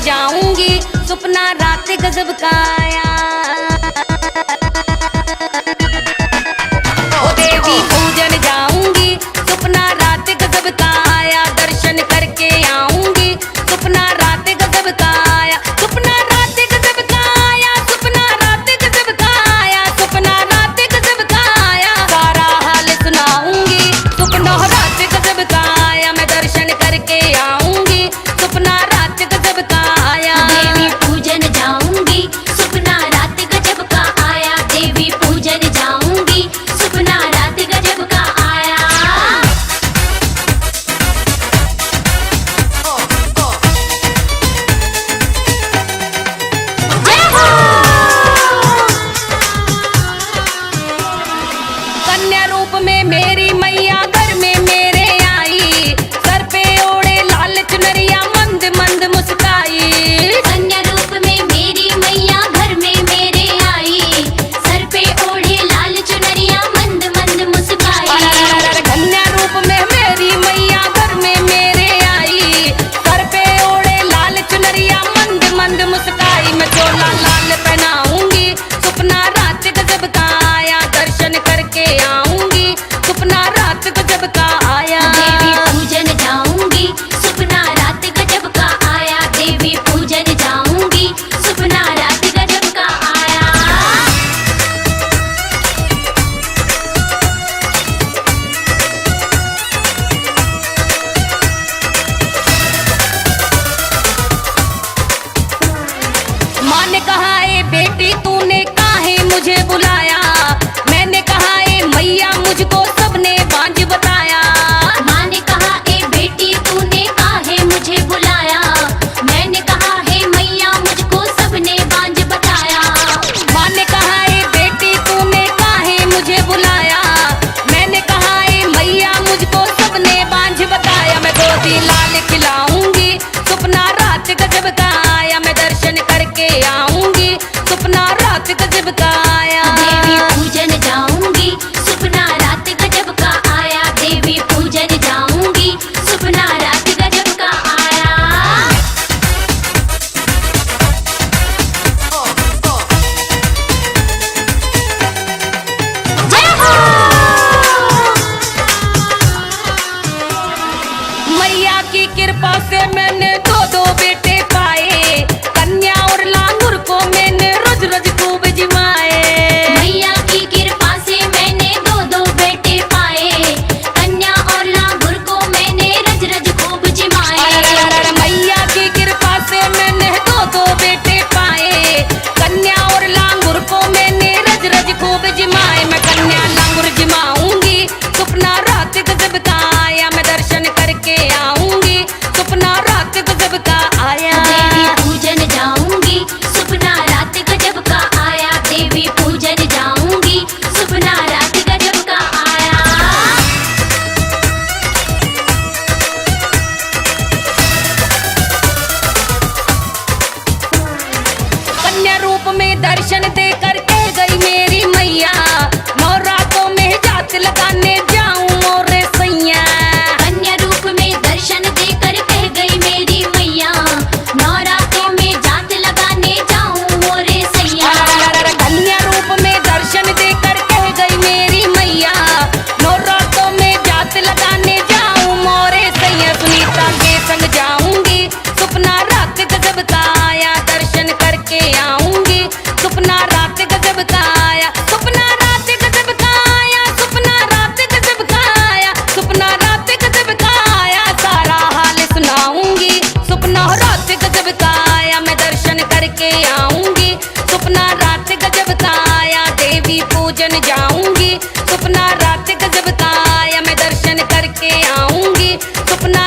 जाऊंगी, सपना रात गजब का आया। ओ देवी पूजन जाऊंगी, सपना रात गजब का आया। दर्शन करके आऊंगी, सपना रात गजब का आया। सपना रात गजब का आया, सपना रात गजब का आया, सपना रात गजब का आया। सारा हाल सुनाऊंगी, सपना रात गजब का आया। मैं दर्शन करके आऊंगी, सपना रात गजब का आया। देवी पूजन जाऊंगी, सपना रात गजब का आया। देवी पूजन जाऊंगी, सपना रात गजब का आया। कन्या रूप में मेरी मैया घर में मेरे आई। सर पे ओढ़े लाल चुनरिया, मंद मंद मुस्काई। कन्या रूप में मेरी मैया घर में मेरे आई। सर पे ओढ़े लाल चुनरिया, मंद मंद मुस्काई। कन्या रूप में मेरी मैया घर में मेरे आई। सर पे ओढ़े लाल चुनरिया, मंद मंद मुस्काई। मैं चोला लाल पहनाऊंगी, सपना रात गजब का आया। दर्शन करके आऊंगी, सपना रात गजब का आया। देवी पूजन जाऊंगी, सपना रात गजब का आया। देवी पूजन जाऊंगी, सपना रात गजब का आया। माँ ने कहा ए बेटी तूने काहे मुझे बुलाया। मैंने कहा ए मैया मुझको सबने बांझ बताया। माँ ने कहा ए बेटी तूने काहे मुझे बुलाया। मैंने कहा हे मैया मुझको सबने बांझ बताया। माँ ने कहा ए बेटी तूने काहे मुझे बुलाया। मैंने कहा ए मैया मुझको सबने बांझ बताया। मैं गोदी लाल खिलाऊंगी, सपना रात गजब का आया। मैं दर्शन करके आऊंगी, सपना रात गजब का आया। देवी पूजन जाऊंगी, सपना रात गजब का आया। देवी पूजन जाऊंगी, सपना रात गजब का आया। जय हो! मैया की कृपा से मैंने दो दो बेटे पाए। कन्या और लांगुर को मैंने रोज रोज खूब जिमाए। मैया की कृपा से मैंने दो दो बेटे पाए। कन्या और लांगुर को मैंने रज रज खूब जिमाए। मैया की कृपा से मैंने दो दो बेटे पाए। कन्या और लांगुर को मैंने रज रज खूब जिमाए। मैं कन्या लांगुर जिमाऊंगी, सपना रात गजब का आया। मैं दर्शन करके आऊंगी, सपना रात गजब का आया। देवी पूजन जाऊंगी, सपना रात गजब का आया। देवी पूजन जाऊंगी, सपना रात गजब का आया। कन्या रूप में दर्शन दे करके गई मेरी मैया। नवरातों में जात लगाने जाऊं मोरे सैया। कन्या रूप में दर्शन देकर कह गई मेरी मैया। नवरात्रों में जात लगाने जाऊं मोरे सैया। कन्या रूप में दर्शन देकर कह गई मेरी मैया। नवरातों में जात लगाने जाऊं मोरे सैया। सुनीता के संग जाऊंगी, सपना रात गजब का आया। दर्शन करके आऊंगी, सपना रात गजब का आया। सपना रात गजब का आया, सपना रात गजब का आया, सपना रात गजब का आया। सारा हाल सुनाऊंगी, सपना रात गजब का आया। मैं दर्शन करके आऊंगी, सपना रात गजब का आया। देवी पूजन जाऊंगी, सपना रात गजब का आया। मैं दर्शन करके आऊंगी, सपना